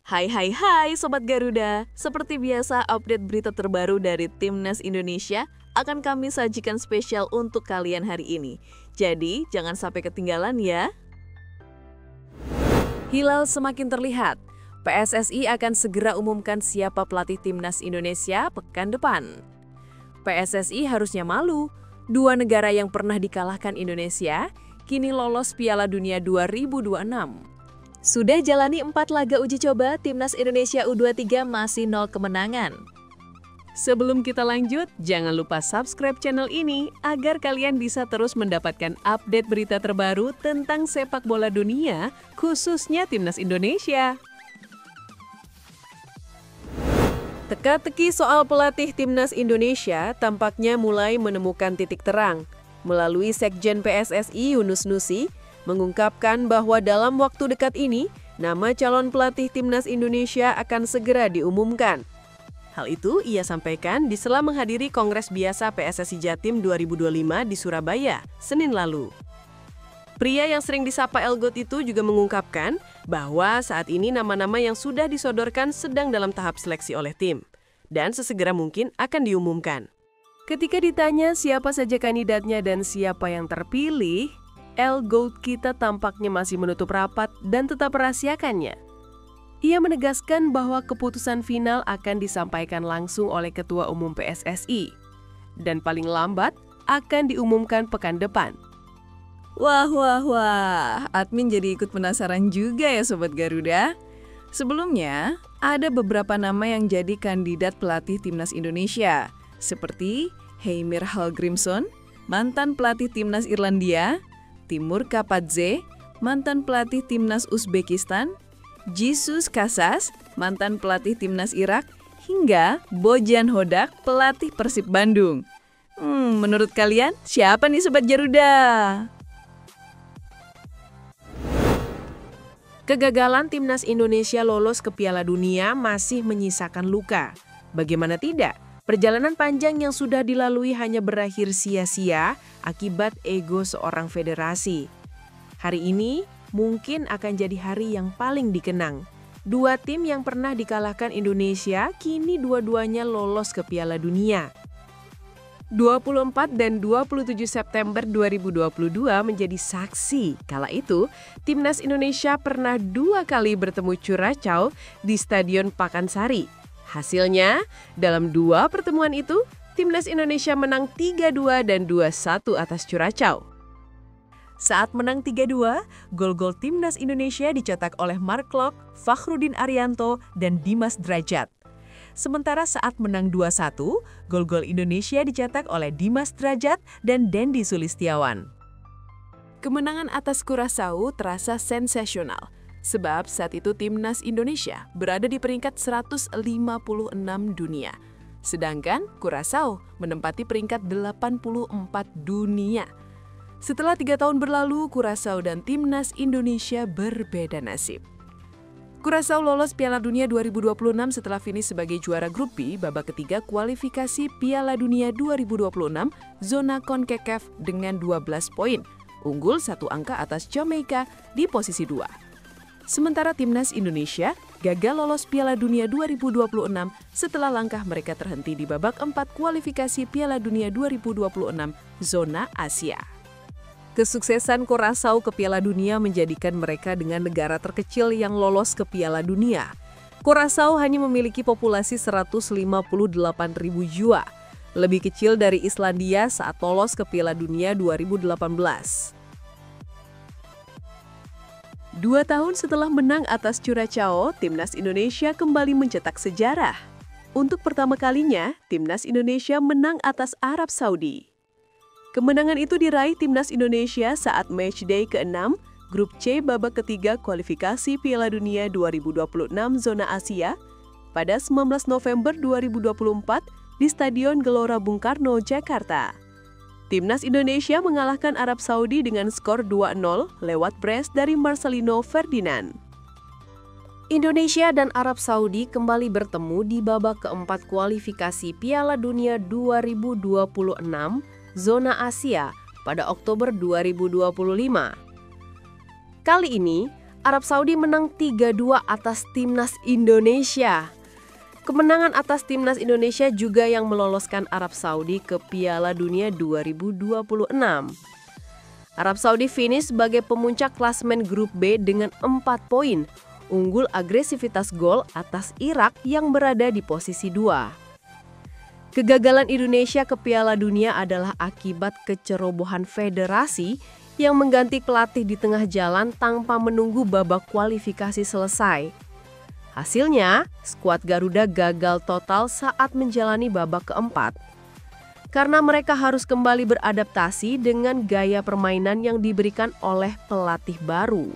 Hai hai hai Sobat Garuda, seperti biasa update berita terbaru dari Timnas Indonesia akan kami sajikan spesial untuk kalian hari ini. Jadi jangan sampai ketinggalan ya. Hilal semakin terlihat, PSSI akan segera umumkan siapa pelatih Timnas Indonesia pekan depan. PSSI harusnya malu, dua negara yang pernah dikalahkan Indonesia kini lolos Piala Dunia 2026. Sudah jalani 4 laga uji coba, Timnas Indonesia U23 masih 0 kemenangan. Sebelum kita lanjut, jangan lupa subscribe channel ini agar kalian bisa terus mendapatkan update berita terbaru tentang sepak bola dunia, khususnya Timnas Indonesia. Teka-teki soal pelatih Timnas Indonesia tampaknya mulai menemukan titik terang. Melalui Sekjen PSSI Yunus Nusi, mengungkapkan bahwa dalam waktu dekat ini, nama calon pelatih Timnas Indonesia akan segera diumumkan. Hal itu ia sampaikan di sela menghadiri Kongres Biasa PSSI Jatim 2025 di Surabaya, Senin lalu. Pria yang sering disapa Elgot itu juga mengungkapkan bahwa saat ini nama-nama yang sudah disodorkan sedang dalam tahap seleksi oleh tim, dan sesegera mungkin akan diumumkan. Ketika ditanya siapa saja kandidatnya dan siapa yang terpilih, Elgot kita tampaknya masih menutup rapat dan tetap merahasiakannya. Ia menegaskan bahwa keputusan final akan disampaikan langsung oleh Ketua Umum PSSI dan paling lambat akan diumumkan pekan depan. Wah, admin jadi ikut penasaran juga ya Sobat Garuda. Sebelumnya, ada beberapa nama yang jadi kandidat pelatih Timnas Indonesia, seperti Heimir Hallgrímsson, mantan pelatih Timnas Irlandia, Timur Kapadze, mantan pelatih Timnas Uzbekistan, Jesus Casas, mantan pelatih Timnas Irak, hingga Bojan Hodak, pelatih Persib Bandung. Menurut kalian, siapa nih Sobat Garuda? Kegagalan Timnas Indonesia lolos ke Piala Dunia masih menyisakan luka. Bagaimana tidak? Perjalanan panjang yang sudah dilalui hanya berakhir sia-sia akibat ego seorang federasi. Hari ini mungkin akan jadi hari yang paling dikenang. Dua tim yang pernah dikalahkan Indonesia kini dua-duanya lolos ke Piala Dunia. 24 dan 27 September 2022 menjadi saksi. Kala itu, Timnas Indonesia pernah 2 kali bertemu Curaçao di Stadion Pakansari. Hasilnya, dalam 2 pertemuan itu, Timnas Indonesia menang 3-2 dan 2-1 atas Curaçao. Saat menang 3-2, gol-gol Timnas Indonesia dicetak oleh Mark Klok, Fakhrudin Arianto, dan Dimas Drajat. Sementara saat menang 2-1, gol-gol Indonesia dicetak oleh Dimas Drajat dan Dendi Sulistiawan. Kemenangan atas Curaçao terasa sensasional. Sebab saat itu Timnas Indonesia berada di peringkat 156 dunia. Sedangkan Curaçao menempati peringkat 84 dunia. Setelah 3 tahun berlalu, Curaçao dan Timnas Indonesia berbeda nasib. Curaçao lolos Piala Dunia 2026 setelah finish sebagai juara grup B babak ketiga kualifikasi Piala Dunia 2026 zona CONCACAF dengan 12 poin, unggul 1 angka atas Jamaika di posisi 2. Sementara Timnas Indonesia gagal lolos Piala Dunia 2026 setelah langkah mereka terhenti di babak 4 kualifikasi Piala Dunia 2026 zona Asia. Kesuksesan Curaçao ke Piala Dunia menjadikan mereka dengan negara terkecil yang lolos ke Piala Dunia. Curaçao hanya memiliki populasi 158.000 jiwa, lebih kecil dari Islandia saat lolos ke Piala Dunia 2018. 2 tahun setelah menang atas Curaçao, Timnas Indonesia kembali mencetak sejarah. Untuk pertama kalinya, Timnas Indonesia menang atas Arab Saudi. Kemenangan itu diraih Timnas Indonesia saat matchday ke-6, Grup C babak ketiga kualifikasi Piala Dunia 2026 zona Asia pada 19 November 2024 di Stadion Gelora Bung Karno, Jakarta. Timnas Indonesia mengalahkan Arab Saudi dengan skor 2-0 lewat brace dari Marcelino Ferdinand. Indonesia dan Arab Saudi kembali bertemu di babak keempat kualifikasi Piala Dunia 2026 zona Asia pada Oktober 2025. Kali ini, Arab Saudi menang 3-2 atas timnas Indonesia. Kemenangan atas timnas Indonesia juga yang meloloskan Arab Saudi ke Piala Dunia 2026. Arab Saudi finish sebagai pemuncak klasemen grup B dengan 4 poin, unggul agresivitas gol atas Irak yang berada di posisi 2. Kegagalan Indonesia ke Piala Dunia adalah akibat kecerobohan federasi yang mengganti pelatih di tengah jalan tanpa menunggu babak kualifikasi selesai. Hasilnya, skuad Garuda gagal total saat menjalani babak keempat. Karena mereka harus kembali beradaptasi dengan gaya permainan yang diberikan oleh pelatih baru.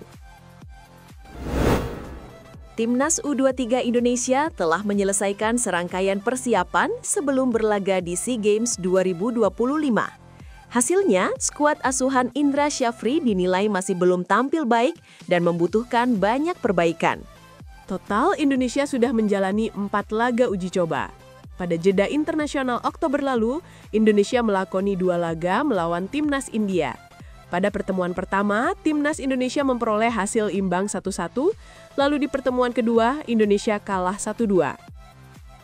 Timnas U23 Indonesia telah menyelesaikan serangkaian persiapan sebelum berlaga di SEA Games 2025. Hasilnya, skuad asuhan Indra Syafri dinilai masih belum tampil baik dan membutuhkan banyak perbaikan. Total, Indonesia sudah menjalani 4 laga uji coba. Pada jeda internasional Oktober lalu, Indonesia melakoni 2 laga melawan Timnas India. Pada pertemuan pertama, Timnas Indonesia memperoleh hasil imbang 1-1, lalu di pertemuan kedua, Indonesia kalah 1-2.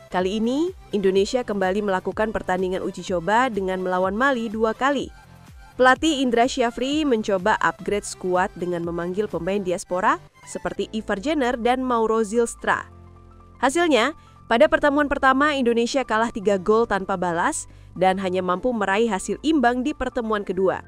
Kali ini, Indonesia kembali melakukan pertandingan uji coba dengan melawan Mali 2 kali. Pelatih Indra Syafri mencoba upgrade skuad dengan memanggil pemain diaspora seperti Ivar Jenner dan Mauro Zylstra. Hasilnya, pada pertemuan pertama Indonesia kalah 3 gol tanpa balas dan hanya mampu meraih hasil imbang di pertemuan kedua.